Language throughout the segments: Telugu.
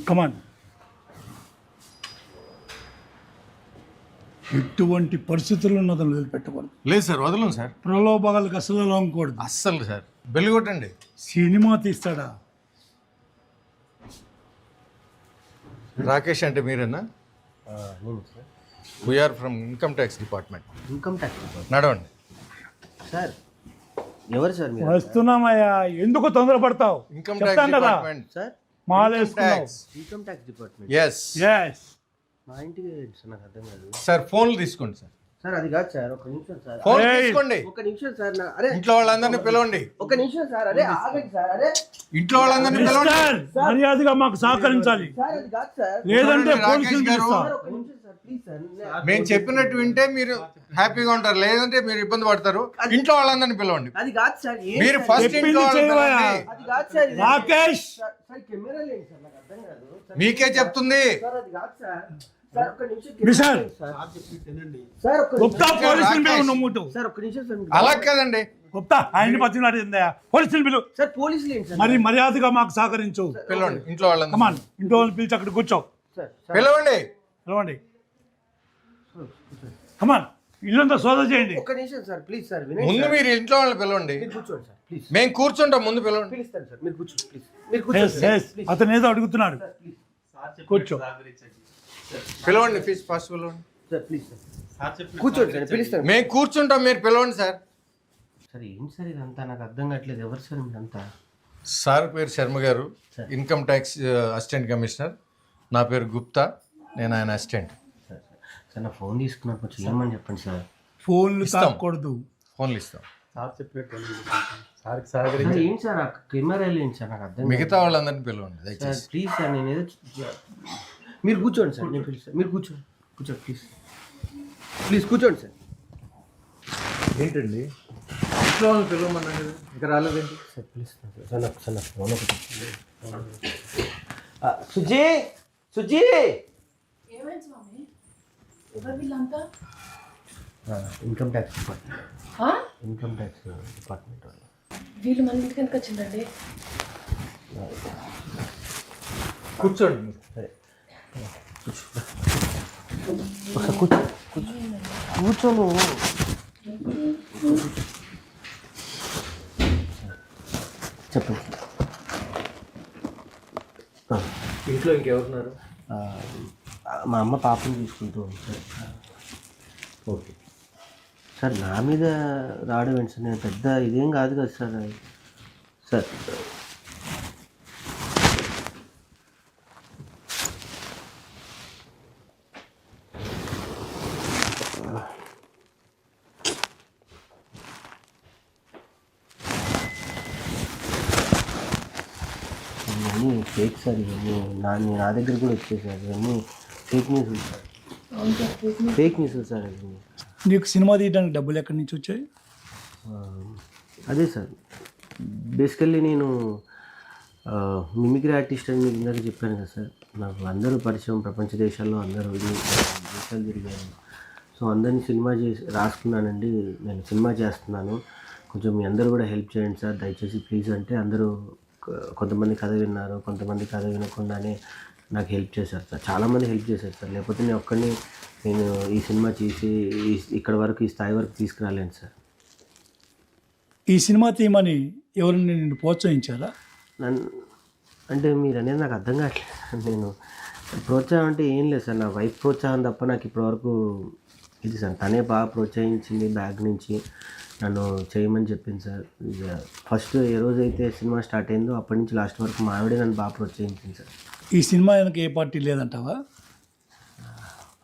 కమాన్. ఎటువంటి పరిస్థితుల్లో ఉన్నదని వదిలిపెట్టకూడదు. లేదు సార్, వదలను సార్. ప్రలోభాలకు అసలు లొంగకూడదు. అస్సలు సార్. బెల్లి కొట్టండి. సినిమా తీస్తాడా? రాకేష్ అంటే మీరేనా? We are from income tax department. Income tax department. నడవండి సార్. ఎవరు సార్ మీరు? వస్తున్నామయ్యా, ఎందుకు తొందరపడతావు? ఇన్కమ్ చెప్తాను ట్యాక్స్ కదా. డిపార్ట్మెంట్. సార్ మాలేసుకున్నావు. Income tax department. Yes yes. మా ఇంటికి ఏంటి సార్, నాకు అర్థం కాదు. సార్. ఫోన్లు తీసుకోండి సార్. సార్ అది కాదు సార్, ఒక నిమిషం సార్. ఫోన్ ఏయ్. తీసుకోండి. ఒక నిమిషం సార్. అరే ఇంట్లో వాళ్ళందరినీ పిలవండి. ఒక నిమిషం సార్. అరే ఆగండి సార్. అరే ఇంట్లో వాళ్ళందరినీ పిలవండి. మిస్టర్, మర్యాదగా మాకు సహకరించాలి, సార్ అది కాదు సార్. లేదంటే చూడండి, పోలీసులు రాకేష్ గారు. పిలుస్తా. సార్ ఒక నిమిషం సార్, ప్లీజ్ సార్. మేము చెప్పినట్టు వింటే మీరు హ్యాపీగా ఉంటారు, లేదంటే మీరు ఇబ్బంది పడతారు. ఇంట్లో వాళ్ళందరినీ పిలవండి. అది కాదు సార్. ఏంటి మీరు సార్? ఫస్ట్ చెప్పింది ఇంట్లో వాళ్ళని చేయవయ్యా. పిలవండి. అది కాదు సార్. ఇది- రాకేష్, సార్, సార్ కెమెరా లేదు సార్, నాకు అర్థం కాదు సార్. మీకే చెప్తుంది. సార్ అది కాదు సార్. సార్ ఒక్క నిమిషం మిస్టర్. సార్. సార్ ఒక్క గుప్తా నిమిషం. పోలీసులు రాకేష్. పిలువు. నువ్వు సార్ ఒక్క నిమిషం సార్. అలా కదండి. గుప్తా ఆయన్ని పచ్చినాడు ఏందయ్యా? పోలీసులు పిలువు. సార్ పోలీసులు ఏంటి సార్? మరి మర్యాదగా మాకు సహకరించు. పిలవండి ఇంట్లో వాళ్ళందరినీ. కమాన్, ఇంట్లో వాళ్ళు పిలిచి అక్కడ కూర్చో. సార్ సార్ పిలవండి. పిలవండి. కమాన్, ఇల్లంతా సోదా చేయండి. ఒక్క నిమిషం సార్, ప్లీజ్ సార్. వినండి ముందు సార్. మీరు ఇంట్లో వాళ్ళని పిలవండి. మీరు కూర్చోండి సార్, ప్లీజ్. మేము కూర్చుంటాం, ముందు పిలవండి. పిలుస్తాను సార్, మీరు కూర్చోండి ప్లీజ్. మీరు ఎస్, కూర్చోండి సార్, ఎస్. ప్లీజ్. అతను ఏదో అడుగుతున్నాడు, సార్, ప్లీజ్. కూర్చో. పిలవండి ఫస్ట్ పిలవండి. Sir please sir. కూర్చోండి సార్, పిలుస్తాను. మేము కూర్చుంటాం, మీరు పిలవండి సార్. సార్ ఏంటి సార్ ఇదంతా, నాకు అర్థం కావట్లేదు. ఎవరు సార్ మీరంతా? సార్ పేరు శర్మ గారు, ఇన్కమ్ ట్యాక్స్ అసిస్టెంట్ కమిషనర్. నా పేరు గుప్తా, నేను ఆయన అసిస్టెంట్. సార్ సార్ సార్, నా ఫోన్ తీసుకున్నారు, కొంచెం ఏమని చెప్పండి సార్. ఫోన్లు ఇస్తాం. తాకూడదు. ఫోన్లు ఇస్తాం. సార్ ఏంటి సార్ ఆ కెమెరా ఏంటి సార్, నాకు అర్థం కాదు. మిగతా వాళ్ళందరినీ పిలవండి సార్ దయచేసి. ప్లీజ్ సార్, నేను ఏదో మీరు కూర్చోండి సార్, నేను పిలుస్తాను. మీరు కూర్చోండి, కూర్చోండి ప్లీజ్. ప్లీజ్ కూర్చోండి సార్. ఏంటండి ఇంట్లో వాళ్ళని పిలవమన్నాను కదా, ఇంకా రాలేదేంటి? సార్ పిలుస్తాను సార్. సార్ నాకు సార్, నాకు ఫోన్ ఒకటి. సుజీ, సుజీ. ఏమైంది స్వామి? ఎవరు వీళ్ళంతా? Income tax department. ఆ? ఇన్కమ్ ట్యాక్స్ డిపార్ట్మెంట్ వాళ్ళు. వీళ్ళు మన ఇంటికి ఎందుకు వచ్చిందండి? కూర్చోండి మీరు. సరే ఒకసారి కూర్చో, కూర్చో, కూర్చో నువ్వు. చెప్పండి. ఇంట్లో ఇంకెవరున్నారు? మా అమ్మ పాపని చూసుకుంటూ ఉంది సార్. ఓకే సార్ నా మీద రావడం ఏంటి సార్, నేను పెద్ద ఇదేం కాదు కదా సార్. సార్ ఇవన్నీ ఫేక్ సార్, ఇవన్నీ నా దగ్గర కూడా వచ్చాయి సార్. ఇవన్నీ ఫేక్ న్యూస్ సార్, అవును సార్, ఫేక్ న్యూస్ సార్ ఇవన్నీ. నీకు సినిమా తీయడానికి డబ్బులు ఎక్కడి నుంచి వచ్చాయి? అదే సార్, బేసికల్లీ నేను మిమిక్రీ ఆర్టిస్ట్ అని మీకు ఇందాక చెప్పాను కదా సార్. నాకు అందరూ పరిచయం, ప్రపంచ దేశాల్లో అందరూ దేశాలు తిరిగాను. సో అందరినీ సినిమా చేసి రాసుకున్నానండి, నేను సినిమా చేస్తున్నాను, కొంచెం మీ అందరూ కూడా హెల్ప్ చేయండి సార్ దయచేసి ప్లీజ్ అంటే అందరూ కొంతమంది కథ విన్నారు, కొంతమంది కథ వినకుండానే నాకు హెల్ప్ చేశారు సార్. చాలామంది హెల్ప్ చేశారు సార్, లేకపోతే నేను ఒక్కడిని నేను ఈ సినిమా చేసి ఇక్కడ వరకు, ఈ స్థాయి వరకు తీసుకురాలేను సార్. ఈ సినిమా తీయమని ఎవరిని నిన్ను ప్రోత్సహించారా? అంటే మీరు అనేది నాకు అర్థం కావట్లేదు. నేను ప్రోత్సాహం అంటే ఏం లేదు సార్, నా వైఫ్ ప్రోత్సాహం తప్ప నాకు ఇప్పటివరకు ఇది సార్. తనే బాగా ప్రోత్సహించింది, బ్యాగ్ నుంచి నన్ను చేయమని చెప్పింది సార్. ఫస్ట్ ఏ రోజైతే సినిమా స్టార్ట్ అయిందో అప్పటి నుంచి లాస్ట్ వరకు మా ఆవిడే నన్ను బాగా ప్రోత్సహించింది సార్. ఈ సినిమా వెనక ఏ పార్టీ లేదంటావా?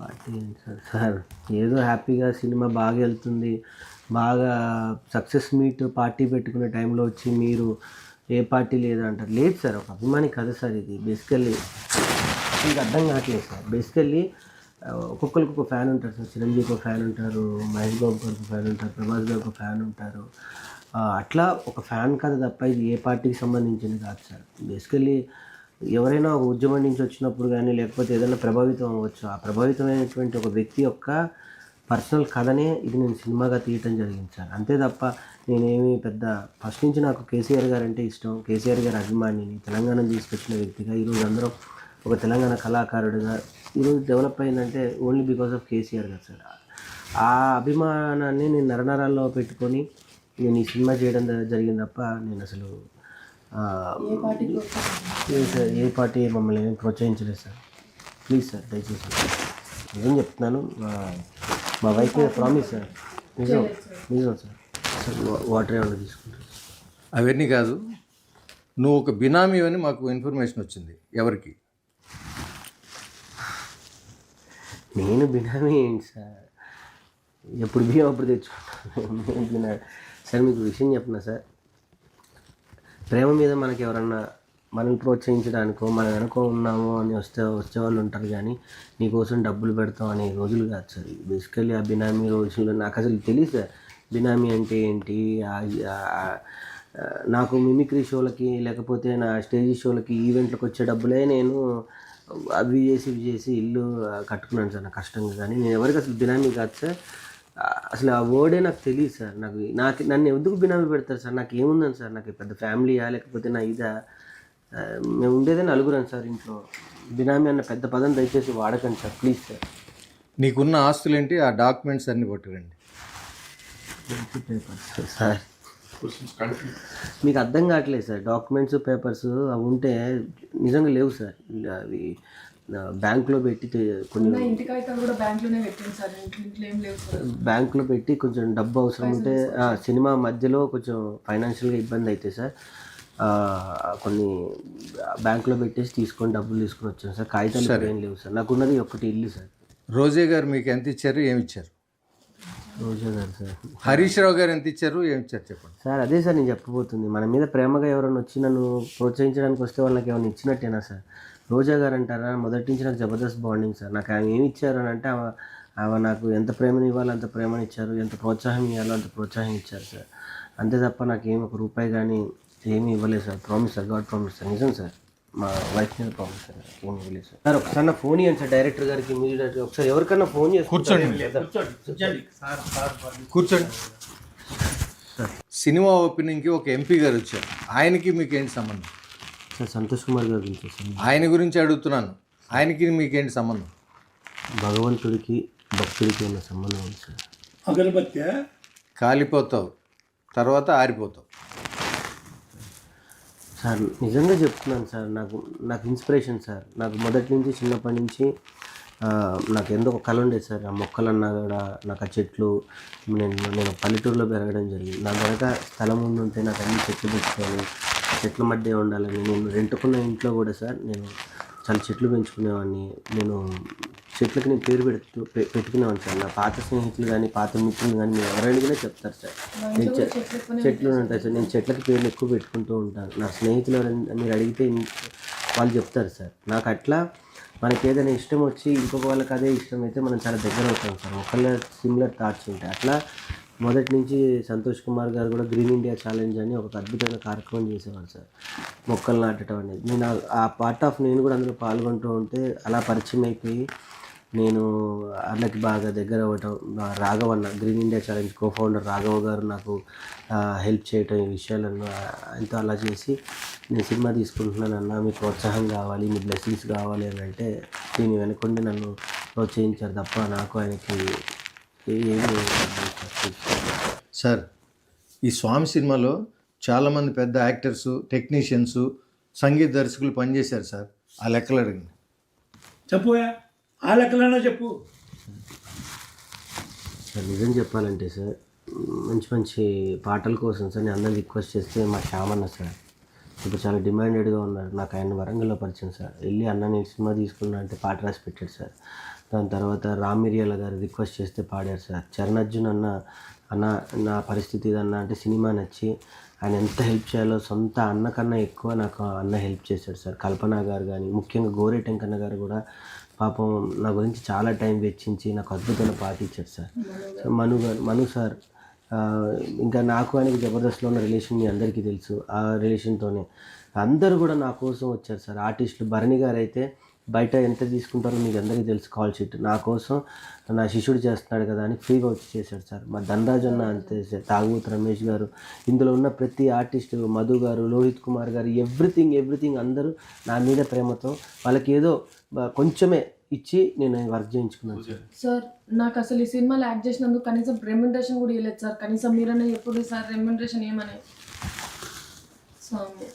పార్టీ సార్, సార్ ఏదో హ్యాపీగా సినిమా బాగా వెళ్తుంది, బాగా సక్సెస్ మీట్ పార్టీ పెట్టుకునే టైంలో వచ్చి మీరు ఏ పార్టీ లేదంటారు. లేదు సార్, ఒక అభిమాని కథ సార్ ఇది. బేసికల్లీ మీకు అర్థం కావట్లేదు సార్. బేసికల్లీ ఒక్కొక్కరికి ఒక ఫ్యాన్ ఉంటారు సార్. చిరంజీవికి ఒక ఫ్యాన్ ఉంటారు, మహేష్ బాబు గారికి ఒక ఫ్యాన్ ఉంటారు, ప్రభాస్ గారికి ఒక ఫ్యాన్ ఉంటారు. అట్లా ఒక ఫ్యాన్ కథ తప్ప ఇది ఏ పార్టీకి సంబంధించింది కాదు సార్. బేసికల్లీ ఎవరైనా ఒక ఉద్యమం నుంచి వచ్చినప్పుడు కానీ, లేకపోతే ఏదైనా ప్రభావితం అవ్వచ్చు, ఆ ప్రభావితమైనటువంటి ఒక వ్యక్తి యొక్క పర్సనల్ కథనే ఇది నేను సినిమాగా తీయటం జరిగింది సార్. అంతే తప్ప నేనేమి పెద్ద ఫస్ట్ నుంచి నాకు కేసీఆర్ గారు అంటే ఇష్టం, కేసీఆర్ గారి అభిమానిని, తెలంగాణ తీసుకొచ్చిన వ్యక్తిగా ఈరోజు అందరం ఒక తెలంగాణ కళాకారుడిగా ఈరోజు డెవలప్ అయిందంటే ఓన్లీ బికాస్ ఆఫ్ కేసీఆర్ కదా సార్. ఆ అభిమానాన్ని నేను నరనరాల్లో పెట్టుకొని నేను ఈ సినిమా చేయడం జరిగింది తప్ప నేను అసలు ఏ పార్టీకి లేదు సార్, ఏ పార్టీ మమ్మల్ని ఏం ప్రోత్సహించలేదు సార్. ప్లీజ్ సార్ దయచేసి నిజం చెప్తున్నాను. మా వైఫ్ మీద ప్రామిస్ సార్, నిజం నిజం సార్. సార్ వాటర్ ఏమైనా తీసుకుంటారు? అవన్నీ కాదు, నువ్వు ఒక బినామీ అని మాకు ఇన్ఫర్మేషన్ వచ్చింది. ఎవరికి? నేను బినామీ ఏంటి సార్, ఎప్పుడు బియ్యం అప్పుడు తెచ్చుకుంటాను. సార్ మీకు విషయం చెప్పనా సార్, ప్రేమ మీద మనకి ఎవరన్నా మనల్ని ప్రోత్సహించడానికో మనం వెనుకో ఉన్నాము అని వచ్చేవాళ్ళు ఉంటారు, కానీ నీకోసం డబ్బులు పెడతాం అనే రోజులు కాదు సార్. బేసికల్లీ ఆ బినామీ రోజుల్లో నాకు అసలు తెలియదు సార్ బినామీ అంటే ఏంటి. నాకు మిమిక్రీ షోలకి లేకపోతే నా స్టేజ్ షోలకి ఈవెంట్లకు వచ్చే డబ్బులే నేను అవి చేసి ఇల్లు కట్టుకున్నాను సార్ నా కష్టంగా. కానీ నేను ఎవరికి అసలు బినామీ కాదు సార్. అసలు ఆ వర్డే నాకు తెలియదు సార్. నాకు నన్ను ఎందుకు బినామీ పెడతారు సార్? నాకు ఏముందని సార్, నాకు పెద్ద ఫ్యామిలీయా లేకపోతే నా ఇదా? మేము ఉండేదే నలుగురం సార్ ఇంట్లో. బినామీ అన్న పెద్ద పదం దయచేసి వాడకండి సార్, ప్లీజ్ సార్. నీకున్న ఆస్తులు ఏంటి? ఆ డాక్యుమెంట్స్ అన్నీ పట్టుకురండి. సార్ మీకు అర్థం కావట్లేదు సార్, డాక్యుమెంట్స్ పేపర్స్ అవి ఉంటే నిజంగా లేవు సార్. అవి బ్యాంక్లో పెట్టి కొన్ని ఇంటికి అయితే కూడా బ్యాంక్లోనే పెట్టింది సార్, ఇంట్లో ఏం లేవు సార్. బ్యాంక్లో పెట్టి కొంచెం డబ్బు అవసరం ఉంటే సినిమా మధ్యలో కొంచెం ఫైనాన్షియల్గా ఇబ్బంది అయితే సార్ కొన్ని బ్యాంక్లో పెట్టేసి డబ్బులు తీసుకొని వచ్చాను సార్. కాగితాలు ఏం లేవు సార్. నాకున్నది ఒకటి ఇల్లు సార్. రోజే గారు మీకు ఎంత ఇచ్చారు, ఏమి ఇచ్చారు? రోజా గారు సార్. హరీష్ రావు గారు ఎంత ఇచ్చారు, ఏమి ఇచ్చారు చెప్పండి సార్. అదే సార్ నేను చెప్పబోతుంది. మన మీద ప్రేమగా ఎవరైనా వచ్చి నన్ను ప్రోత్సహించడానికి వస్తే వాళ్ళకి ఏమైనా ఇచ్చినట్టేనా సార్? రోజా గారు అంటారా, మొదటి నుంచి నాకు జబర్దస్త్ బాండింగ్ సార్. నాకు ఆమె ఏమి ఇచ్చారు అని అంటే ఆమె నాకు ఎంత ప్రేమని ఇవ్వాలో అంత ప్రేమని ఇచ్చారు, ఎంత ప్రోత్సాహం ఇవ్వాలో అంత ప్రోత్సాహం ఇచ్చారు సార్. అంతే తప్ప నాకేం ఒక రూపాయి కానీ ఏమీ ఇవ్వలేదు sir. Promise sir, God promise sir, నిజం సార్. మా వైఫ్ మీద ప్రామిస్ సార్, ఏమి ఇవ్వలేదు సార్. సార్ ఒకసారి నా ఫోన్ ఇవ్వండి సార్, డైరెక్టర్ గారికి ఇమీడియట్గా ఒకసారి ఎవరికన్నా ఫోన్ చేసి కూర్చోండి. సినిమా ఓపెనింగ్కి ఒక ఎంపీ గారు వచ్చారు, ఆయనకి మీకు ఏంటి సంబంధం? సార్ సంతోష్ కుమార్ గారి గురించి సార్. ఆయన గురించి అడుగుతున్నాను, ఆయనకి మీకేంటి సంబంధం? భగవంతుడికి భక్తుడికి ఉన్న సంబంధం ఉంది సార్. అగరబత్తి కాలిపోతావు, తర్వాత ఆరిపోతావు. సార్ నిజంగా చెప్తున్నాను సార్, నాకు ఇన్స్పిరేషన్ సార్. నాకు మొదటి నుంచి చిన్నప్పటి నుంచి నాకు ఎందుకు ఒక కళ ఉండేది సార్. ఆ మొక్కలన్నా కూడా నాకు ఆ చెట్లు, నేను పల్లెటూరులో పెరగడం జరిగింది. నా వెనక స్థలం ఉంటే నాకు అన్ని చెట్లు పెట్టుకొని చెట్ల మధ్య ఉండాలని నేను రెంటుకున్న ఇంట్లో కూడా సార్ నేను చాలా చెట్లు పెంచుకునేవాడిని. నేను చెట్లకి నేను పేరు పెట్టుకునేవాడిని సార్. నా పాత స్నేహితులు కానీ పాత మిత్రులు కానీ మీరు ఎవరైనా చెప్తారు సార్, నేను చెట్లు ఉంటాయి సార్, నేను చెట్లకి పేర్లు ఎక్కువ పెట్టుకుంటూ ఉంటాను. నా స్నేహితులు ఎవరైనా మీరు అడిగితే వాళ్ళు చెప్తారు సార్. నాకు అట్లా మనకి ఏదైనా ఇష్టం వచ్చి ఇంకొక వాళ్ళకి అదే ఇష్టం అయితే మనం చాలా దగ్గర అవుతాం సార్. ఒకళ్ళ సిమిలర్ థాట్స్ ఉంటాయి. అట్లా మొదటి నుంచి సంతోష్ కుమార్ గారు కూడా గ్రీన్ ఇండియా ఛాలెంజ్ అని ఒక అద్భుతమైన కార్యక్రమం చేసేవారు సార్, మొక్కలు నాటడం అనేది. నేను ఆ పార్ట్ ఆఫ్ నేను కూడా అందులో పాల్గొంటూ ఉంటే అలా పరిచయం అయిపోయి నేను అన్నకి బాగా దగ్గర అవ్వటం. రాఘవన్న green India challenge cofounder Raghava garu నాకు హెల్ప్ చేయటం ఈ విషయాలను ఆయనతో అలా చేసి నేను సినిమా తీసుకుంటున్నాను అన్న, మీ ప్రోత్సాహం కావాలి, మీ బ్లెస్సింగ్స్ కావాలి అని అంటే దీని వెనుకొండి నన్ను ప్రోత్సహించారు తప్ప నాకు ఆయనకి ఏమి. సార్ ఈ స్వామి సినిమాలో చాలామంది పెద్ద యాక్టర్సు, టెక్నీషియన్స్, సంగీత దర్శకులు పనిచేశారు సార్. ఆ లెక్కలు అడిగింది చెప్పుయా, ఆ లెక్కలైనా చెప్పు. సార్ నిజం చెప్పాలంటే సార్ మంచి మంచి పాటల కోసం సార్ నేను అందరిని రిక్వెస్ట్ చేస్తే మా శ్యామన్న సార్ ఇప్పుడు చాలా డిమాండెడ్గా ఉన్నారు. నాకు ఆయన వరంగల్లో పరిచయం సార్. వెళ్ళి అన్న నేను సినిమా తీసుకున్నా అంటే పాట రాసి పెట్టాడు సార్. దాని తర్వాత రామ్ మిరియాల గారు రిక్వెస్ట్ చేస్తే పాడారు సార్. చరణ్ అర్జున్ అన్న నా పరిస్థితి ఇదన్నా అంటే సినిమా నచ్చి ఆయన ఎంత హెల్ప్ చేయాలో సొంత అన్న కన్నా ఎక్కువ నాకు అన్న హెల్ప్ చేశాడు సార్. కల్పన గారు కానీ ముఖ్యంగా గోరేటెంకన్న గారు కూడా పాపం నా గురించి చాలా టైం వెచ్చించి నాకు అద్భుతమైన పాట ఇచ్చారు సార్. మను సార్ ఇంకా నాకు ఆయనకి జబర్దస్త్లో ఉన్న రిలేషన్ మీ అందరికీ తెలుసు. ఆ రిలేషన్తోనే అందరూ కూడా నా కోసం వచ్చారు సార్. ఆర్టిస్టులు భరణి గారు అయితే బయట ఎంత తీసుకుంటారో మీకు అందరికీ తెలుసు. కాల్ షీట్ నా కోసం నా శిష్యుడు చేస్తున్నాడు కదా అని ఫ్రీగా వచ్చి చేశాడు సార్. మా ధనరాజ్ అన్న అంతే సార్, తాగుబోతు రమేష్ గారు, ఇందులో ఉన్న ప్రతి ఆర్టిస్ట్, మధు గారు, లోహిత్ కుమార్ గారు, ఎవ్రీథింగ్ అందరూ నా మీద ప్రేమతో వాళ్ళకి ఏదో కొంచెమే ఇచ్చి నేను వర్క్ చేయించుకున్నాను సార్. సార్ నాకు అసలు ఈ సినిమాలో యాక్ట్ చేసినందుకు కనీసం రెమ్యునరేషన్ కూడా ఇవ్వలేదు సార్. కనీసం మీరనే ఎప్పుడు సార్ రెమ్యునరేషన్ ఏమని స్వామి.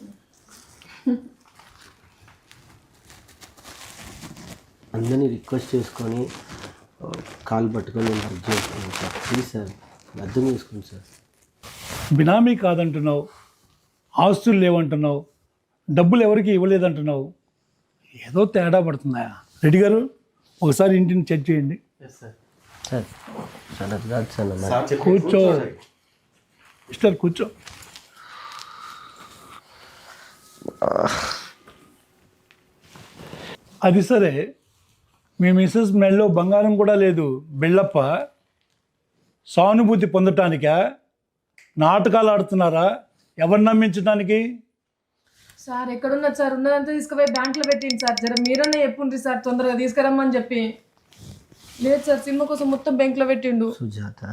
అందరినీ రిక్వెస్ట్ చేసుకొని కాల్ పట్టుకొని నేను వర్క్ చేసుకున్నాను సార్. ప్లీజ్ సార్ అర్థం చేసుకోండి సార్. బినామీ కాదంటున్నావు, ఆస్తులు లేవంటున్నావు, డబ్బులు ఎవరికి ఇవ్వలేదంటున్నావు, ఏదో తేడా పడుతుందా? రెడ్డి గారు ఒకసారి ఇంటిని చెక్ చేయండి. సార్ సార్ అది కాదు సార్ నా కూర్చో మిస్టర్, కూర్చో. అది సరే, మీ మిస్సెస్ మెడలో బంగారం కూడా లేదు, బిళ్ళప్ప సానుభూతి పొందటానికా? నాటకాలు ఆడుతున్నారా? ఎవరు నమ్మించడానికి? సార్ ఎక్కడున్నది సార్? ఉన్నదంతా తీసుకుపోయి బ్యాంక్లో పెట్టింది సార్. జర మీరన్నా చెప్పుండ్రి సార్, తొందరగా తీసుకురమ్మని చెప్పి. లేదు సార్, సినిమా కోసం మొత్తం బ్యాంక్లో పెట్టిండు. సుజాత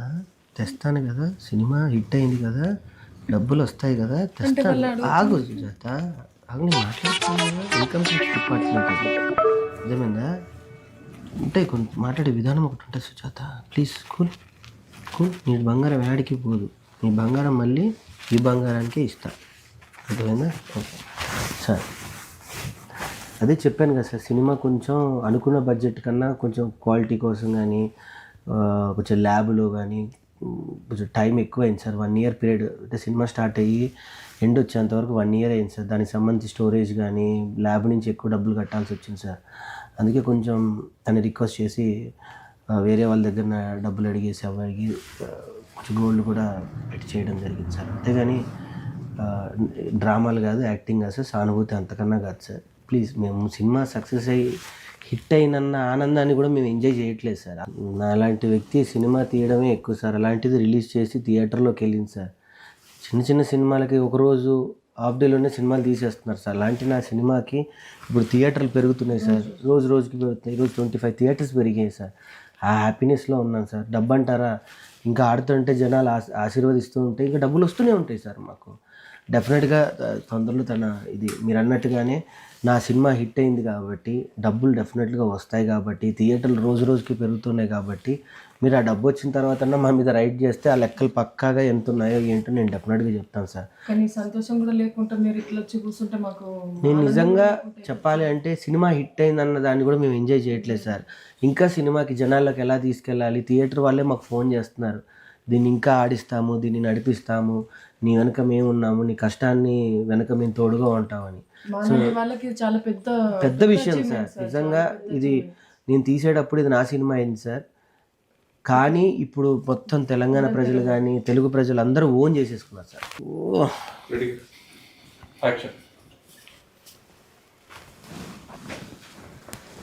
తెస్తాను కదా, సినిమా హిట్ అయింది కదా, డబ్బులు వస్తాయి కదా, తెస్తాను. ఆగు సుజాత, ఆగు, నేను మాట్లాడుతున్నా. ఇన్కమ్ ట్యాక్స్ డిపార్ట్మెంట్ అది, అర్థమైందా? ఉంటాయి కొన్ని మాట్లాడే విధానం ఒకటి ఉంటుంది సుజాత. Please cool. నీ బంగారం యాడికి పోదు, నీ బంగారం మళ్ళీ ఈ బంగారానికే ఇస్తా, అర్థమైందా? ఓకే సార్, అదే చెప్పాను కదా సార్, సినిమా కొంచెం అనుకున్న బడ్జెట్ కన్నా కొంచెం క్వాలిటీ కోసం కానీ కొంచెం ల్యాబ్లో కానీ కొంచెం టైం ఎక్కువైంది సార్. 1 year పీరియడ్, అంటే సినిమా స్టార్ట్ అయ్యి ఎండ్ వచ్చేంతవరకు 1 year అయింది సార్. దానికి సంబంధించి స్టోరేజ్ కానీ ల్యాబ్ నుంచి ఎక్కువ డబ్బులు కట్టాల్సి వచ్చింది సార్. అందుకే కొంచెం తను రిక్వెస్ట్ చేసి వేరే వాళ్ళ దగ్గర డబ్బులు అడిగేసి అడిగి కొంచెం గోల్డ్ కూడా పెట్టి చేయడం జరిగింది సార్. అంతేగాని డ్రామాలు కాదు, యాక్టింగ్ కాదు సార్, సానుభూతి అంతకన్నా కాదు సార్. ప్లీజ్, మేము సినిమా సక్సెస్ అయ్యి హిట్ అయినన్న ఆనందాన్ని కూడా మేము ఎంజాయ్ చేయట్లేదు సార్. నా అలాంటి వ్యక్తి సినిమా తీయడమే ఎక్కువ సార్. అలాంటిది రిలీజ్ చేసి థియేటర్లోకి వెళ్ళింది సార్. చిన్న సినిమాలకి ఒకరోజు హాఫ్ డేలోనే సినిమాలు తీసేస్తున్నారు సార్. అలాంటి నా సినిమాకి ఇప్పుడు థియేటర్లు పెరుగుతున్నాయి సార్, రోజుకి పెరుగుతున్నాయి. ఈరోజు 25 థియేటర్స్ పెరిగాయి సార్. ఆ హ్యాపీనెస్లో ఉన్నాను సార్. డబ్బు అంటారా, ఇంకా ఆడుతుంటే జనాలు ఆశీర్వదిస్తూ ఉంటే ఇంకా డబ్బులు వస్తూనే ఉంటాయి సార్ మాకు. డెఫినెట్గా తొందరలో ఇది మీరు అన్నట్టుగానే నా సినిమా హిట్ అయింది కాబట్టి డబ్బులు డెఫినెట్గా వస్తాయి కాబట్టి, థియేటర్లు రోజుకి పెరుగుతున్నాయి కాబట్టి, మీరు ఆ డబ్బు వచ్చిన తర్వాత మా మీద రైడ్ చేస్తే ఆ లెక్కలు పక్కాగా ఎంత ఉన్నాయో ఏంటో నేను డెఫినెట్గా చెప్తాను సార్. కానీ సంతోషం కూడా లేకుండా మీరు ఇట్లా వచ్చి కూర్చుంటే మాకు, నేను నిజంగా చెప్పాలి అంటే సినిమా హిట్ అయిందన్న దాన్ని కూడా మేము ఎంజాయ్ చేయట్లేదు సార్. ఇంకా సినిమాకి జనాల్లోకి ఎలా తీసుకెళ్ళాలి, థియేటర్ వాళ్ళే మాకు ఫోన్ చేస్తున్నారు, దీన్ని ఇంకా ఆడిస్తాము, దీన్ని నడిపిస్తాము, నీ వెనక మేము ఉన్నాము, నీ కష్టాన్ని వెనక మేము తోడుగా ఉంటామని. వాళ్ళకి చాలా పెద్ద విషయం సార్. నిజంగా ఇది నేను తీసేటప్పుడు ఇది నా సినిమా అయింది సార్. కానీ ఇప్పుడు మొత్తం తెలంగాణ ప్రజలు కానీ తెలుగు ప్రజలు అందరూ ఓన్ చేసేసుకున్నారు సార్.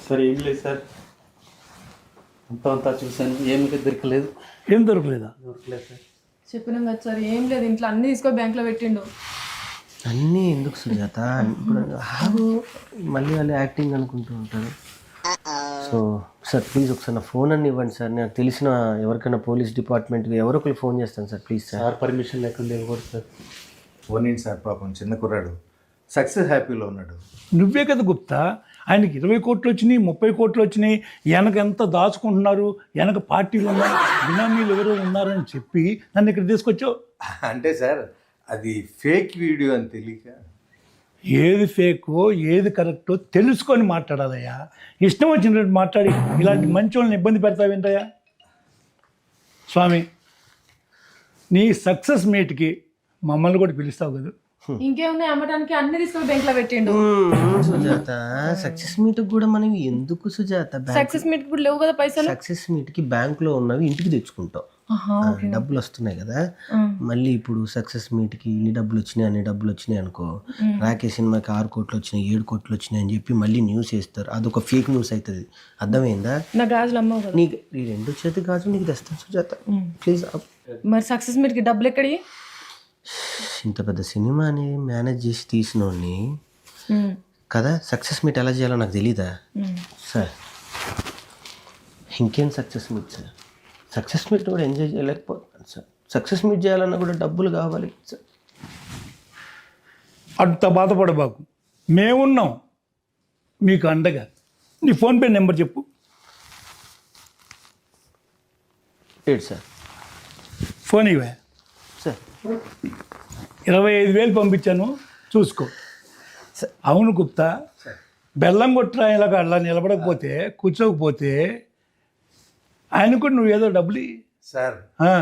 సార్ ఏం లేదు సార్, అంతా చూశాను, ఏమి దొరకలేదు. ఏం దొరకలేదా? దొరకలేదు సార్. చెప్పినాం కదా సార్, ఏం లేదు, ఇంట్లో అన్ని తీసుకొని బ్యాంక్లో పెట్టిండు. అన్నీ ఎందుకు సుజాత, ఇప్పుడు మళ్ళీ వాళ్ళు యాక్టింగ్ అనుకుంటూ ఉంటారు. సో సార్ ప్లీజ్ ఒకసారి నా ఫోన్ అన్ని ఇవ్వండి సార్. నాకు తెలిసిన ఎవరికైనా పోలీస్ డిపార్ట్మెంట్కి ఎవరో ఒకరు ఫోన్ చేస్తాను సార్. Please sir. పర్మిషన్ లేకుండా ఇవ్వకూడదు సార్. ఫోన్ ఏంటి సార్, పాపం చిన్న కుర్రాడు సక్సెస్ హ్యాపీలో ఉన్నాడు. నువ్వే కదా గుప్తా, ఆయనకి 20 కోట్లు వచ్చినాయి, 30 కోట్లు వచ్చినాయి, వెనక ఎంత దాచుకుంటున్నారు, వెనక పార్టీలు ఉన్నాయి, బినామీలు ఎవరో ఉన్నారని చెప్పి నన్ను ఇక్కడ తీసుకొచ్చావు. అంటే సార్ అది ఫేక్ వీడియో అని తెలియక. ఏది ఫేకో ఏది కరెక్టో తెలుసుకొని మాట్లాడాలయ్యా. ఇష్టం వచ్చినట్టు మాట్లాడి ఇలాంటి మంచి వాళ్ళని ఇబ్బంది పెడతావేంటయ్యా? స్వామి, నీ సక్సెస్ మీట్కి మమ్మల్ని కూడా పిలుస్తావు కదా. ఇంకేమున్నాయి అమ్మటానికి, అన్ని తీసుకొని బ్యాంక్లో పెట్టిండు. సుజాత సక్సెస్ మీట్ కూడా మనం ఎందుకు సుజాత, సక్సెస్ మీట్ కూడా లేవు కదా పైసలు. సక్సెస్ మీట్కి బ్యాంకులో ఉన్నవి ఇంటికి తెచ్చుకుంటాం, డబ్బులు వస్తున్నాయి కదా. మళ్ళీ ఇప్పుడు సక్సెస్ మీట్కి ఇన్ని డబ్బులు వచ్చినాయి అన్ని డబ్బులు వచ్చినాయి అనుకో, రాకేష్ సినిమాకి 6 కోట్లు వచ్చినాయి 7 కోట్లు వచ్చినాయి అని చెప్పి మళ్ళీ న్యూస్ వేస్తారు. అదొక ఫేక్ న్యూస్ అవుతుంది, అర్థమైందా? నా గాజులు అమ్మవు కదా. నీకు ఈ 2 చేతి గాజులు నీకు తెస్తాను సుజాత, ప్లీజ్. మరి సక్సెస్ మీట్కి డబ్బులు ఎక్కడి? ఇంత పెద్ద సినిమాని మేనేజ్ చేసి తీసినోడిని కదా సక్సెస్ మీట్ ఎలా చేయాలో నాకు తెలీదా సార్? ఇంకేం success meet sir? Success meet కూడా ఎంజాయ్ చేయలేకపోతున్నాను సార్. సక్సెస్ మీట్ చేయాలన్నా కూడా డబ్బులు కావాలి సార్. అంత బాధపడబాకు, మేమున్నాం మీకు అండగా. నీ ఫోన్పే నెంబర్ చెప్పు. ఏంటి సార్? ఫోన్ ఇవే. సార్ 25,000 పంపించాను, చూసుకో. అవును గుప్తా, బెల్లం కొట్టిన ఇలాగ అలా నిలబడకపోతే కూర్చోకపోతే ఆయన కూడా నువ్వు ఏదో డబ్బులు ఇయ్యి. సార్ ఆ,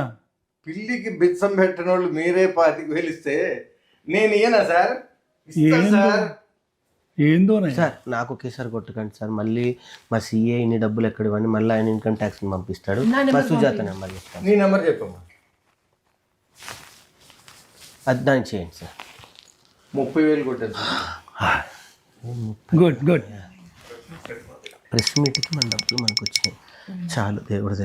పిల్లికి బిచ్చం పెట్టిన వాళ్ళు మీరే 25,000 ఇస్తే నేను ఇయ్యనా సార్? ఇస్తా ఏందో. సార్. ఏందోనే. సార్ నాకు ఒకేసారి కొట్టకండి సార్. మళ్ళీ మా సీఏ ఇన్ని డబ్బులు ఎక్కడ ఇవ్వండి, మళ్ళీ ఆయన ఇన్కమ్ ట్యాక్స్ని పంపిస్తాడు. మా సుజాత నెంబర్ చెప్తాను. నీ నెంబర్ చెప్పమ్మా. అది దాన్ని చేయండి సార్. 30,000 కొట్టాను సార్. Good good. ప్రెస్ మీట్కి మన డబ్బులు మనకు వచ్చినాయి చాలు, దేవుడు